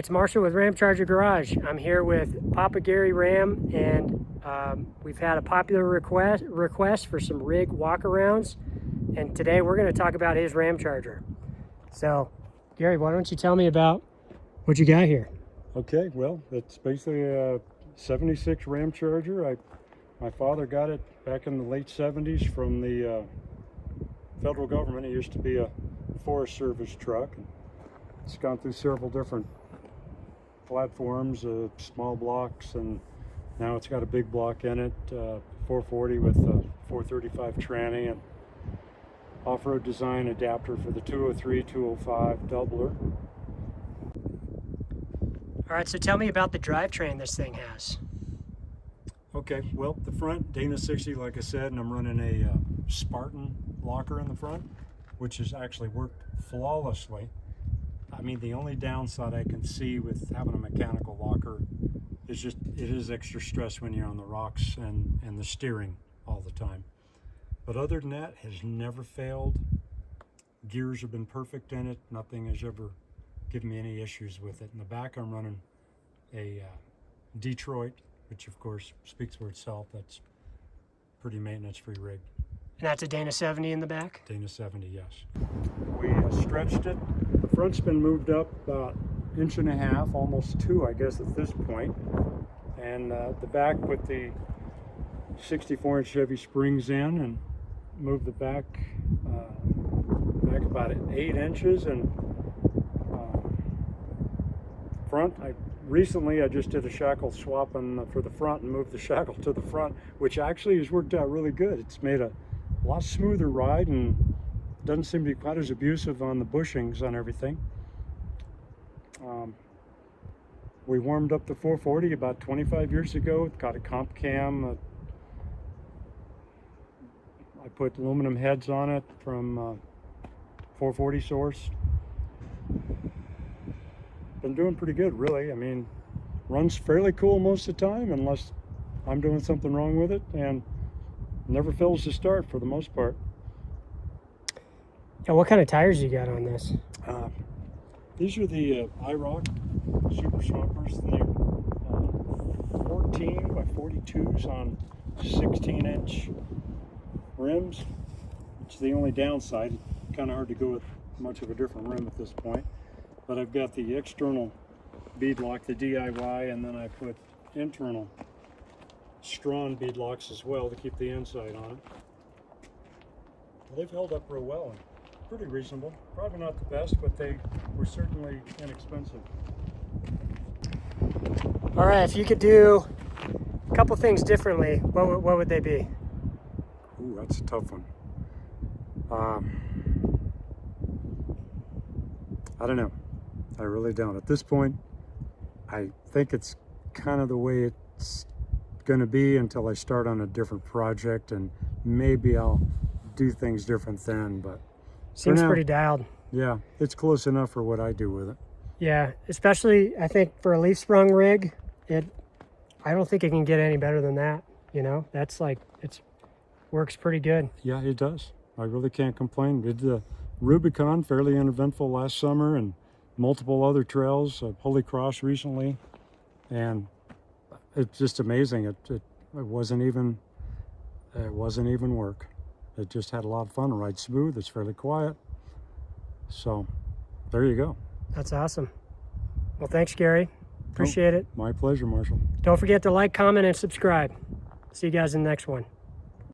it's Marshall with Ramcharger Garage. I'm here with Papa Gary Ram, and we've had a popular request for some rig walkarounds, and today we're going to talk about his Ramcharger. So, Gary, why don't you tell me about what you got here? Okay, well, it's basically a 76 Ramcharger. My father got it back in the late 70s from the federal government. It used to be a Forest Service truck. It's gone through several different platforms, small blocks, and now it's got a big block in it, 440 with a 435 tranny and off-road design adapter for the 203, 205 doubler. All right, so tell me about the drivetrain this thing has. Okay, well, the front, Dana 60, like I said, and I'm running a Spartan locker in the front, which has actually worked flawlessly. I mean, the only downside I can see with having a mechanical locker is just it is extra stress when you're on the rocks and the steering all the time. But other than that, has never failed. Gears have been perfect in it. Nothing has ever given me any issues with it. In the back, I'm running a Detroit, which of course speaks for itself. That's pretty maintenance-free rig. And that's a Dana 70 in the back? Dana 70, yes. We stretched it. The front's been moved up about 1.5 inches, almost 2, I guess, at this point. And the back with the 64-inch Chevy springs in, and moved the back about 8 inches. And front, recently I just did a shackle swap for the front and moved the shackle to the front, which actually has worked out really good. It's made a lot smoother ride and doesn't seem to be quite as abusive on the bushings on everything. We warmed up the 440 about 25 years ago. It got a comp cam. I put aluminum heads on it from 440 source. Been doing pretty good, really. I mean, runs fairly cool most of the time unless I'm doing something wrong with it, and never fails to start for the most part. And what kind of tires you got on this? These are the IROC Super Swampers. They're 14 by 42s on 16-inch rims, which is the only downside. It's kind of hard to go with much of a different rim at this point. But I've got the external bead lock, the DIY, and then I put internal Strawn bead locks as well to keep the inside on it. They've held up real well and pretty reasonable. Probably not the best, but they were certainly inexpensive. All right, if you could do a couple things differently, what would they be? Ooh, that's a tough one. I don't know. I really don't. At this point, I think it's kind of the way it's going to be until I start on a different project, and maybe I'll do things different then. But seems pretty dialed. Yeah, it's close enough for what I do with it. Yeah, especially I think for a leaf sprung rig, I don't think it can get any better than that. You know, that's like it works pretty good. Yeah, it does. I really can't complain. We did the Rubicon, fairly uneventful last summer, and multiple other trails, Holy Cross recently, and it's just amazing. It wasn't even work. It just had a lot of fun. Ride smooth. It's fairly quiet. So there you go. That's awesome. Well, thanks, Gary. Appreciate it. My pleasure, Marshall. Don't forget to like, comment, and subscribe. See you guys in the next one.